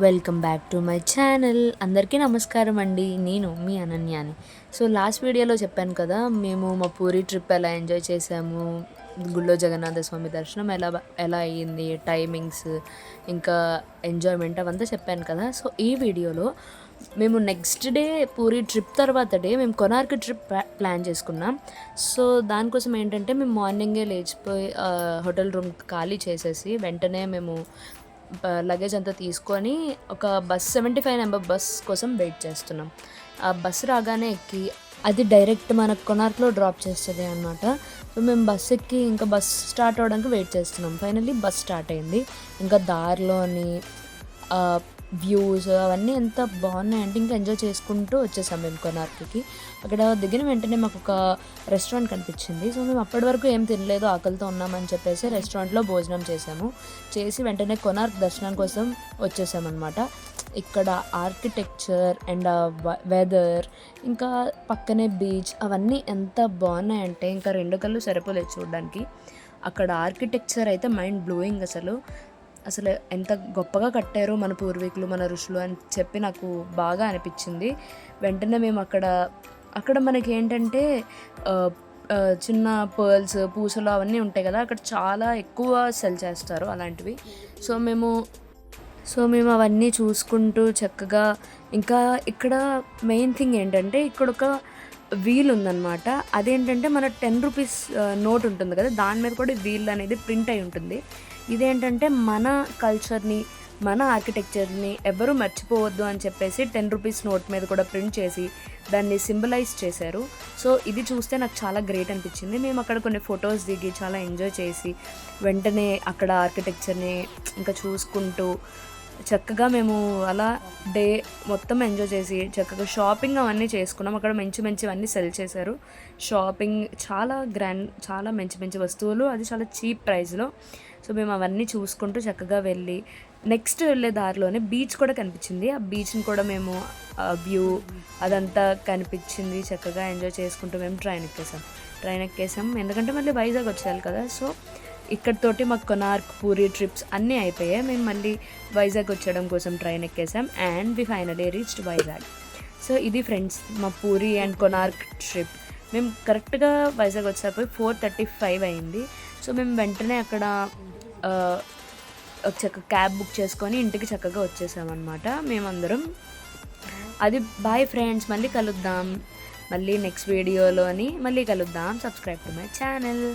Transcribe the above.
Welcome back to my channel. అందరికీ నమస్కారం అండి. నేను మీ అనన్యాని. సో లాస్ట్ వీడియోలో చెప్పాను కదా, మేము మా పూరి ట్రిప్ ఎలా ఎంజాయ్ చేసాము, గుళ్ళో జగన్నాథ స్వామి దర్శనం ఎలా అయ్యింది, టైమింగ్స్, ఇంకా ఎంజాయ్మెంట్ అవంతా చెప్పాను కదా. సో ఈ వీడియోలో మేము నెక్స్ట్ డే పూరి ట్రిప్ తర్వాత డే మేము కొనార్క్ ట్రిప్ ప్లాన్ చేసుకున్నాం. సో దానికోసం ఏంటంటే మేము మార్నింగే లేచిపోయి హోటల్ రూమ్ ఖాళీ చేసేసి వెంటనే మేము లగేజ్ అంతా తీసుకొని ఒక బస్ 75 నెంబర్ బస్ కోసం వెయిట్ చేస్తున్నాం. ఆ బస్సు రాగానే ఎక్కి అది డైరెక్ట్ మనకు కొనార్క్లో డ్రాప్ చేస్తుంది అనమాట. సో మేము బస్ ఎక్కి ఇంకా బస్ స్టార్ట్ అవ్వడానికి వెయిట్ చేస్తున్నాం. ఫైనల్లీ బస్ స్టార్ట్ అయింది. ఇంకా దారిలోని వ్యూస్ అవన్నీ ఎంత బాగున్నాయంటే ఇంకా ఎంజాయ్ చేసుకుంటూ వచ్చేసాం మేము కొనార్క్కి. అక్కడ దిగిన వెంటనే మాకు ఒక రెస్టారెంట్ కనిపించింది. సో మేము అప్పటి వరకు ఏం తినలేదు, ఆకలితో ఉన్నామని చెప్పేసి రెస్టారెంట్లో భోజనం చేసి వెంటనే కొనార్క్ దర్శనం కోసం వచ్చేసామన్నమాట. ఇక్కడ ఆర్కిటెక్చర్ అండ్ వెదర్ ఇంకా పక్కనే బీచ్ అవన్నీ ఎంత బాగున్నాయంటే ఇంకా రెండు కళ్ళు సరిపోలేదు చూడడానికి. అక్కడ ఆర్కిటెక్చర్ అయితే మైండ్ బ్లోయింగ్. అసలు ఎంత గొప్పగా కట్టారో మన పూర్వీకులు, మన ఋషులు అని చెప్పి నాకు బాగా అనిపించింది. వెంటనే మేము అక్కడ మనకి ఏంటంటే చిన్న పర్ల్స్, పూసలు అవన్నీ ఉంటాయి కదా, అక్కడ చాలా ఎక్కువ సెల్ చేస్తారు అలాంటివి. సో మేము అవన్నీ చూసుకుంటూ చక్కగా, ఇంకా ఇక్కడ మెయిన్ థింగ్ ఏంటంటే ఇక్కడ ఒక వీల్ ఉందన్నమాట. అదేంటంటే మన 10 రూపీస్ నోట్ ఉంటుంది కదా, దాని మీద కూడా వీల్ అనేది ప్రింట్ అయి ఉంటుంది. ఇదేంటంటే మన కల్చర్ని, మన ఆర్కిటెక్చర్ని ఎవరు మర్చిపోవద్దు అని చెప్పేసి 10 రూపీస్ నోట్ మీద కూడా ప్రింట్ చేసి దాన్ని సింబలైజ్ చేశారు. సో ఇది చూస్తే నాకు చాలా గ్రేట్ అనిపించింది. మేము అక్కడ కొన్ని ఫొటోస్ దిగి చాలా ఎంజాయ్ చేసి వెంటనే అక్కడ ఆర్కిటెక్చర్ని ఇంకా చూసుకుంటూ చక్కగా మేము అలా డే మొత్తం ఎంజాయ్ చేసి చక్కగా షాపింగ్ అవన్నీ చేసుకున్నాం. అక్కడ మంచివన్నీ సెల్ చేశారు. షాపింగ్ చాలా గ్రాండ్, చాలా మంచి వస్తువులు, అది చాలా చీప్ ప్రైస్లో. సో మేము అవన్నీ చూసుకుంటూ చక్కగా వెళ్ళి నెక్స్ట్ వెళ్ళే దారిలోనే బీచ్ కూడా కనిపించింది. ఆ బీచ్ని కూడా మేము వ్యూ అదంతా కనిపించింది. చక్కగా ఎంజాయ్ చేసుకుంటూ మేము ట్రైన్ ఎక్కేసాం. ఎందుకంటే మళ్ళీ వైజాగ్ వచ్చేయాలి కదా. సో ఇక్కడితోటి మాకు కొనార్క్, పూరి ట్రిప్స్ అన్నీ అయిపోయాయి. మేము మళ్ళీ వైజాగ్ వచ్చేయడం కోసం ట్రైన్ ఎక్కేసాం and we finally reached Vizag. So ఇది ఫ్రెండ్స్ మా పూరి అండ్ కొనార్క్ ట్రిప్. మేము కరెక్ట్గా వైజాగ్ వచ్చేసరికి 4:35 అయింది. సో మేము వెంటనే అక్కడ చక్కగా క్యాబ్ బుక్ చేసుకొని ఇంటికి చక్కగా వచ్చేసామన్నమాట మేమందరం. అది బాయ్ ఫ్రెండ్స్, మళ్ళీ కలుద్దాం. మళ్ళీ నెక్స్ట్ వీడియోలోని మళ్ళీ కలుద్దాం. Subscribe to my channel.